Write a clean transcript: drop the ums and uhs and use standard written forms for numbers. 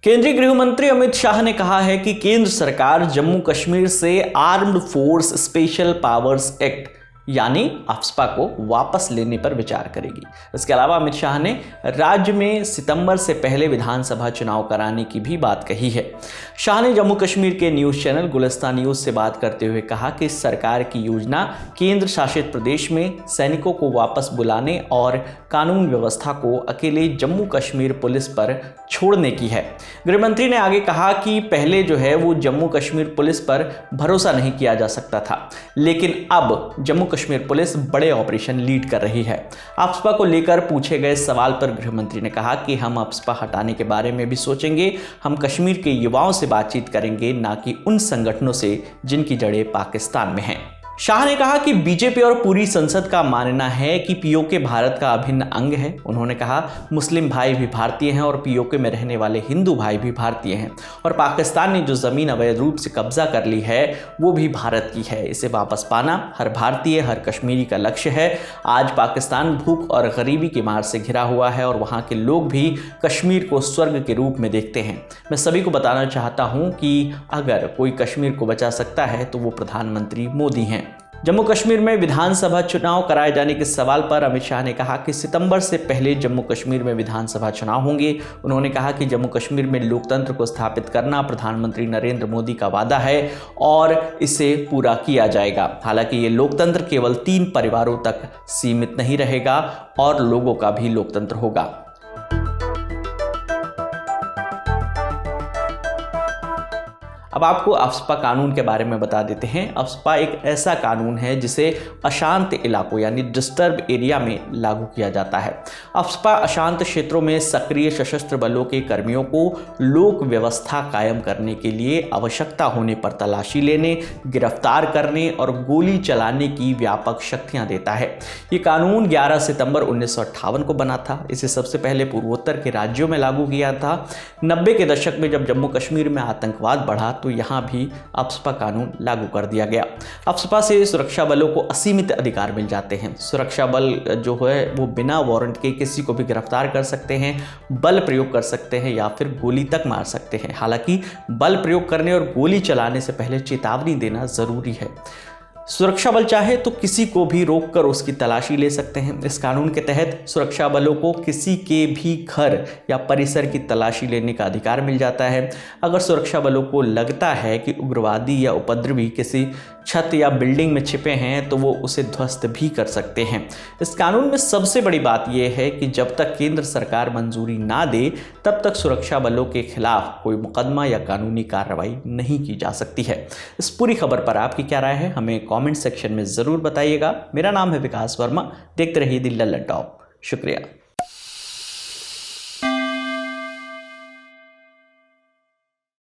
केंद्रीय गृह मंत्री अमित शाह ने कहा है कि केंद्र सरकार जम्मू कश्मीर से armed force special powers act यानी आफ्स्पा को वापस लेने पर विचार करेगी। इसके अलावा अमित शाह ने राज्य में सितंबर से पहले विधानसभा चुनाव कराने की भी बात कही है। शाह ने जम्मू कश्मीर के न्यूज़ चैनल गुलिस्तान न्यूज़ से बात करते हुए कहा कि सरकार की योजना केंद्र शासित प्रदेश में सैनिकों को वापस बुलाने और कानून व्यवस्था को अकेले जम्मू कश्मीर पुलिस पर छोड़ने की है। गृहमंत्री ने आगे कहा कि पहले जो है वो जम्मू कश्मीर पुलिस पर भरोसा नहीं किया जा सकता था, लेकिन अब जम्मू कश्मीर पुलिस बड़े ऑपरेशन लीड कर रही है। आफ्स्पा को लेकर पूछे गए सवाल पर गृहमंत्री ने कहा कि हम आफ्स्पा हटाने के बारे में भी सोचेंगे। हम कश्मीर के युवाओं से बातचीत करेंगे, ना कि उन संगठनों से जिनकी जड़ें पाकिस्तान में हैं। शाह ने कहा कि बीजेपी और पूरी संसद का मानना है कि पीओके भारत का अभिन्न अंग है। उन्होंने कहा मुस्लिम भाई भी भारतीय हैं और पीओके में रहने वाले हिंदू भाई भी भारतीय हैं और पाकिस्तान ने जो ज़मीन अवैध रूप से कब्जा कर ली है वो भी भारत की है। इसे वापस पाना हर भारतीय, हर कश्मीरी का लक्ष्य है। आज पाकिस्तान भूख और गरीबी की मार से घिरा हुआ है और वहाँ के लोग भी कश्मीर को स्वर्ग के रूप में देखते हैं। मैं सभी को बताना चाहता हूँ कि अगर कोई कश्मीर को बचा सकता है तो वो प्रधानमंत्री मोदी हैं। जम्मू कश्मीर में विधानसभा चुनाव कराए जाने के सवाल पर अमित शाह ने कहा कि सितंबर से पहले जम्मू कश्मीर में विधानसभा चुनाव होंगे। उन्होंने कहा कि जम्मू कश्मीर में लोकतंत्र को स्थापित करना प्रधानमंत्री नरेंद्र मोदी का वादा है और इसे पूरा किया जाएगा। हालांकि ये लोकतंत्र केवल 3 परिवारों तक सीमित नहीं रहेगा और लोगों का भी लोकतंत्र होगा। अब आपको आफ्स्पा कानून के बारे में बता देते हैं। आफ्स्पा एक ऐसा कानून है जिसे अशांत इलाकों यानी डिस्टर्ब एरिया में लागू किया जाता है। आफ्स्पा अशांत क्षेत्रों में सक्रिय सशस्त्र बलों के कर्मियों को लोक व्यवस्था कायम करने के लिए आवश्यकता होने पर तलाशी लेने, गिरफ्तार करने और गोली चलाने की व्यापक शक्तियां देता है। ये कानून 11 सितंबर 1958 को बना था। इसे सबसे पहले पूर्वोत्तर के राज्यों में लागू किया था। 90 के दशक में जब जम्मू कश्मीर में आतंकवाद बढ़ा तो यहाँ भी आफ्स्पा कानून लागू कर दिया गया। आफ्स्पा से सुरक्षा बलों को असीमित अधिकार मिल जाते हैं। सुरक्षा बल जो है वो बिना वारंट के किसी को भी गिरफ्तार कर सकते हैं, बल प्रयोग कर सकते हैं या फिर गोली तक मार सकते हैं। हालांकि बल प्रयोग करने और गोली चलाने से पहले चेतावनी देना जरूरी है। सुरक्षा बल चाहे तो किसी को भी रोककर उसकी तलाशी ले सकते हैं। इस कानून के तहत सुरक्षा बलों को किसी के भी घर या परिसर की तलाशी लेने का अधिकार मिल जाता है। अगर सुरक्षा बलों को लगता है कि उग्रवादी या उपद्रवी किसी छत या बिल्डिंग में छिपे हैं तो वो उसे ध्वस्त भी कर सकते हैं। इस कानून में सबसे बड़ी बात यह है कि जब तक केंद्र सरकार मंजूरी ना दे तब तक सुरक्षा बलों के खिलाफ कोई मुकदमा या कानूनी कार्रवाई नहीं की जा सकती है। इस पूरी खबर पर आपकी क्या राय है, हमें कमेंट सेक्शन में ज़रूर बताइएगा। मेरा नाम है विकास वर्मा। देखते रहिए दी लल्लन टॉप। शुक्रिया।